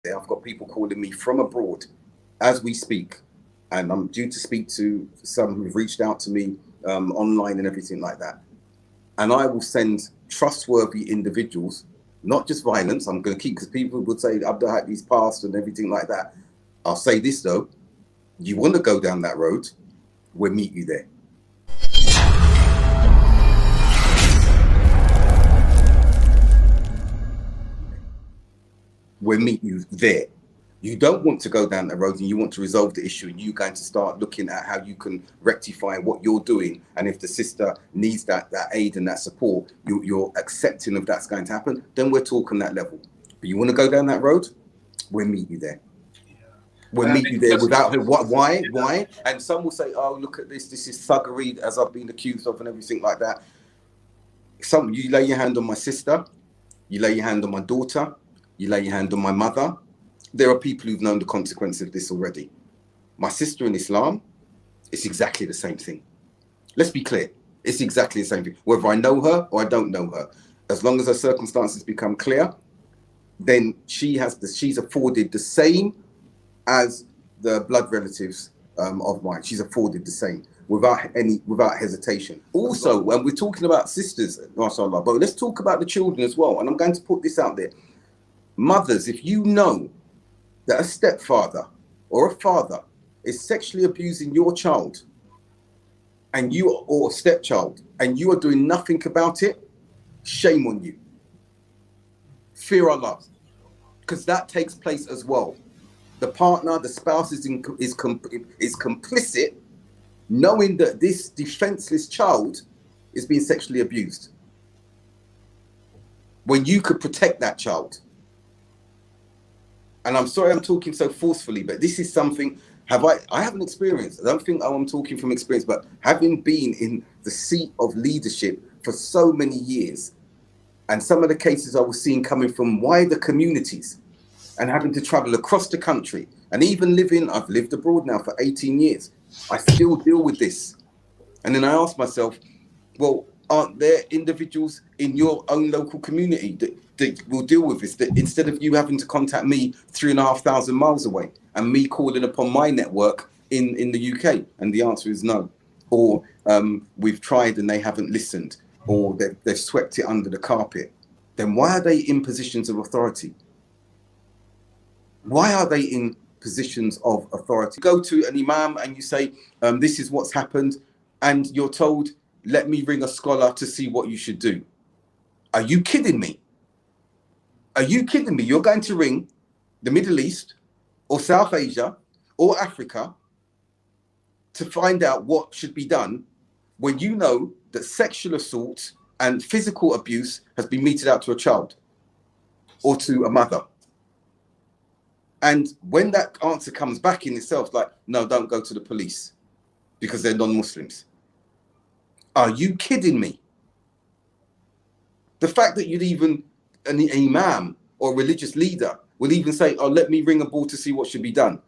there. I've got people calling me from abroad as we speak, and I'm due to speak to some who've reached out to me online and everything like that. And I will send trustworthy individuals, not just violence. I'm going to keep, because people would say Abdul Hadi's past and everything like that. I'll say this though: you want to go down that road, we'll meet you there. We'll meet you there. You don't want to go down that road and you want to resolve the issue, and you're going to start looking at how you can rectify what you're doing. And if the sister needs that aid and that support, you're accepting of that's going to happen, then we're talking that level. But you want to go down that road, we'll meet you there. We'll meet you there without her. Why? Why? And some will say, oh, look at this. This is thuggery, as I've been accused of and everything like that. You lay your hand on my sister. You lay your hand on my daughter. You lay your hand on my mother. There are people who've known the consequences of this already. My sister in Islam, it's exactly the same thing. Let's be clear. It's exactly the same thing. Whether I know her or I don't know her, as long as her circumstances become clear, then she's afforded the same as the blood relatives of mine. She's afforded the same without hesitation. Also, when we're talking about sisters, mashallah, but let's talk about the children as well. And I'm going to put this out there. Mothers, if you know that a stepfather or a father is sexually abusing your child or stepchild, and you are doing nothing about it, shame on you. Fear Allah, because that takes place as well. The partner, the spouse is complicit, knowing that this defenseless child is being sexually abused, when you could protect that child. And I'm sorry I'm talking so forcefully, but this is something I haven't experienced. I don't think I'm talking from experience, but having been in the seat of leadership for so many years, and some of the cases I was seeing coming from wider communities, and having to travel across the country, and even I've lived abroad now for 18 years. I still deal with this. And then I ask myself, well, aren't there individuals in your own local community that will deal with this, that instead of you having to contact me 3,500 miles away and me calling upon my network in the UK? And the answer is no. Or we've tried and they haven't listened, or they've swept it under the carpet. Then why are they in positions of authority? Why are they in positions of authority? Go to an imam and you say, this is what's happened, and you're told, let me ring a scholar to see what you should do. Are you kidding me? Are you kidding me? You're going to ring the Middle East or South Asia or Africa to find out what should be done, when you know that sexual assault and physical abuse has been meted out to a child or to a mother. And when that answer comes back in itself, like, no, don't go to the police because they're non-Muslims. Are you kidding me? The fact that you'd even, an imam or religious leader will even say, oh, let me ring a bell to see what should be done.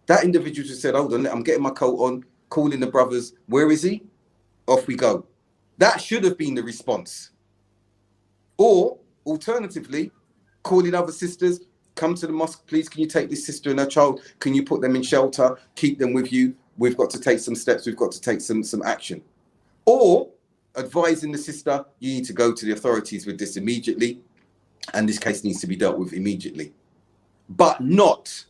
That individual just said, hold on, I'm getting my coat on, calling the brothers. Where is he? Off we go. That should have been the response. Or alternatively, calling other sisters, come to the mosque, please, can you take this sister and her child? Can you put them in shelter? Keep them with you. We've got to take some steps. We've got to take some action. Or advising the sister, you need to go to the authorities with this immediately, and this case needs to be dealt with immediately. But not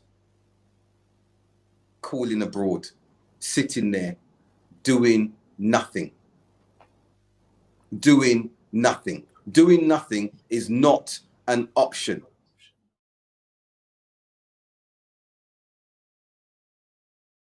calling abroad, sitting there, doing nothing. Doing nothing. Doing nothing is not an option.